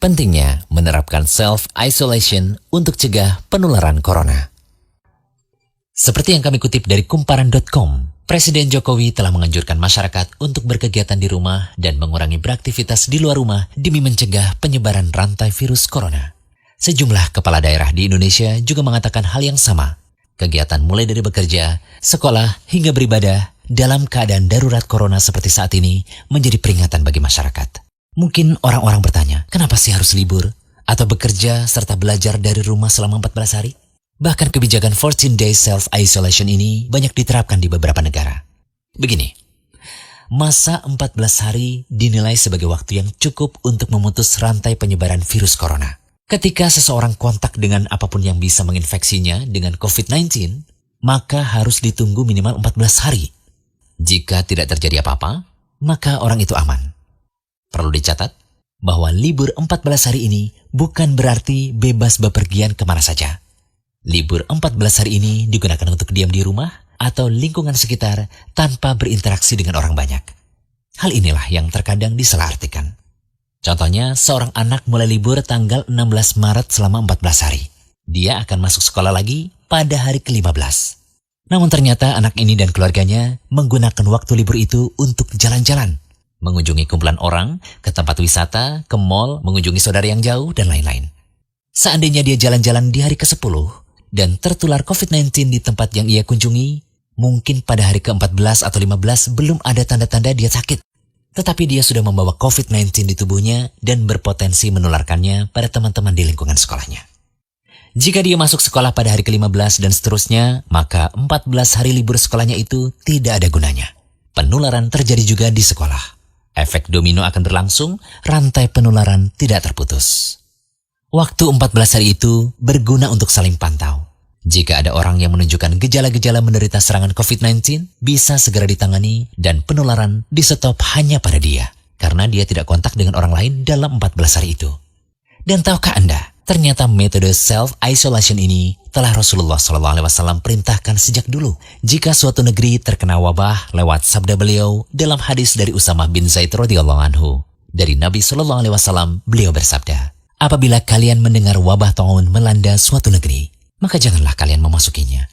Pentingnya menerapkan self-isolation untuk cegah penularan corona. Seperti yang kami kutip dari kumparan.com, Presiden Jokowi telah menganjurkan masyarakat untuk berkegiatan di rumah dan mengurangi beraktivitas di luar rumah demi mencegah penyebaran rantai virus corona. Sejumlah kepala daerah di Indonesia juga mengatakan hal yang sama. Kegiatan mulai dari bekerja, sekolah, hingga beribadah dalam keadaan darurat corona seperti saat ini menjadi peringatan bagi masyarakat. Mungkin orang-orang bertanya, kenapa sih harus libur? Atau bekerja serta belajar dari rumah selama 14 hari? Bahkan kebijakan 14 days self-isolation ini banyak diterapkan di beberapa negara. Begini, masa 14 hari dinilai sebagai waktu yang cukup untuk memutus rantai penyebaran virus corona. Ketika seseorang kontak dengan apapun yang bisa menginfeksinya dengan COVID-19, maka harus ditunggu minimal 14 hari. Jika tidak terjadi apa-apa, maka orang itu aman. Perlu dicatat bahwa libur 14 hari ini bukan berarti bebas bepergian kemana saja. Libur 14 hari ini digunakan untuk diam di rumah atau lingkungan sekitar tanpa berinteraksi dengan orang banyak. Hal inilah yang terkadang disalahartikan. Contohnya, seorang anak mulai libur tanggal 16 Maret selama 14 hari. Dia akan masuk sekolah lagi pada hari ke-15. Namun ternyata anak ini dan keluarganya menggunakan waktu libur itu untuk jalan-jalan, mengunjungi kumpulan orang, ke tempat wisata, ke mal, mengunjungi saudara yang jauh, dan lain-lain. Seandainya dia jalan-jalan di hari ke-10 dan tertular COVID-19 di tempat yang ia kunjungi, mungkin pada hari ke-14 atau 15 belum ada tanda-tanda dia sakit. Tetapi dia sudah membawa COVID-19 di tubuhnya dan berpotensi menularkannya pada teman-teman di lingkungan sekolahnya. Jika dia masuk sekolah pada hari ke-15 dan seterusnya, maka 14 hari libur sekolahnya itu tidak ada gunanya. Penularan terjadi juga di sekolah. Efek domino akan berlangsung, rantai penularan tidak terputus. Waktu 14 hari itu berguna untuk saling pantau. Jika ada orang yang menunjukkan gejala-gejala menderita serangan COVID-19, bisa segera ditangani dan penularan di-stop hanya pada dia, karena dia tidak kontak dengan orang lain dalam 14 hari itu. Dan tahukah Anda, ternyata metode self-isolation ini telah Rasulullah SAW perintahkan sejak dulu. Jika suatu negeri terkena wabah lewat sabda beliau dalam hadis dari Usamah bin Zaid radhiyallahu anhu. Dari Nabi SAW, beliau bersabda, apabila kalian mendengar wabah taun melanda suatu negeri, maka janganlah kalian memasukinya.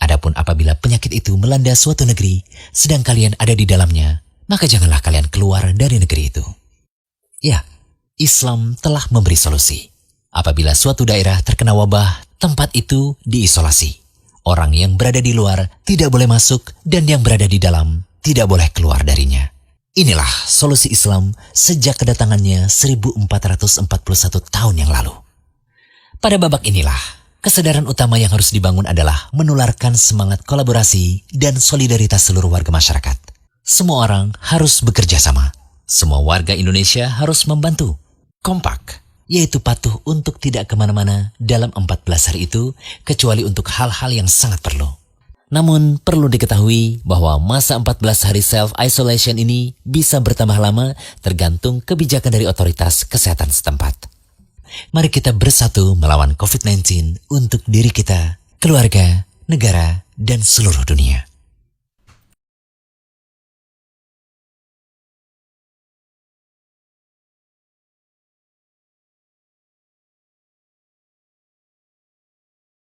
Adapun apabila penyakit itu melanda suatu negeri, sedang kalian ada di dalamnya, maka janganlah kalian keluar dari negeri itu. Ya, Islam telah memberi solusi. Apabila suatu daerah terkena wabah, tempat itu diisolasi. Orang yang berada di luar tidak boleh masuk dan yang berada di dalam tidak boleh keluar darinya. Inilah solusi Islam sejak kedatangannya 1441 tahun yang lalu. Pada babak inilah, kesadaran utama yang harus dibangun adalah menularkan semangat kolaborasi dan solidaritas seluruh warga masyarakat. Semua orang harus bekerja sama. Semua warga Indonesia harus membantu. Kompak, yaitu patuh untuk tidak kemana-mana dalam 14 hari itu, kecuali untuk hal-hal yang sangat perlu. Namun perlu diketahui bahwa masa 14 hari self-isolation ini bisa bertambah lama tergantung kebijakan dari otoritas kesehatan setempat. Mari kita bersatu melawan COVID-19 untuk diri kita, keluarga, negara, dan seluruh dunia.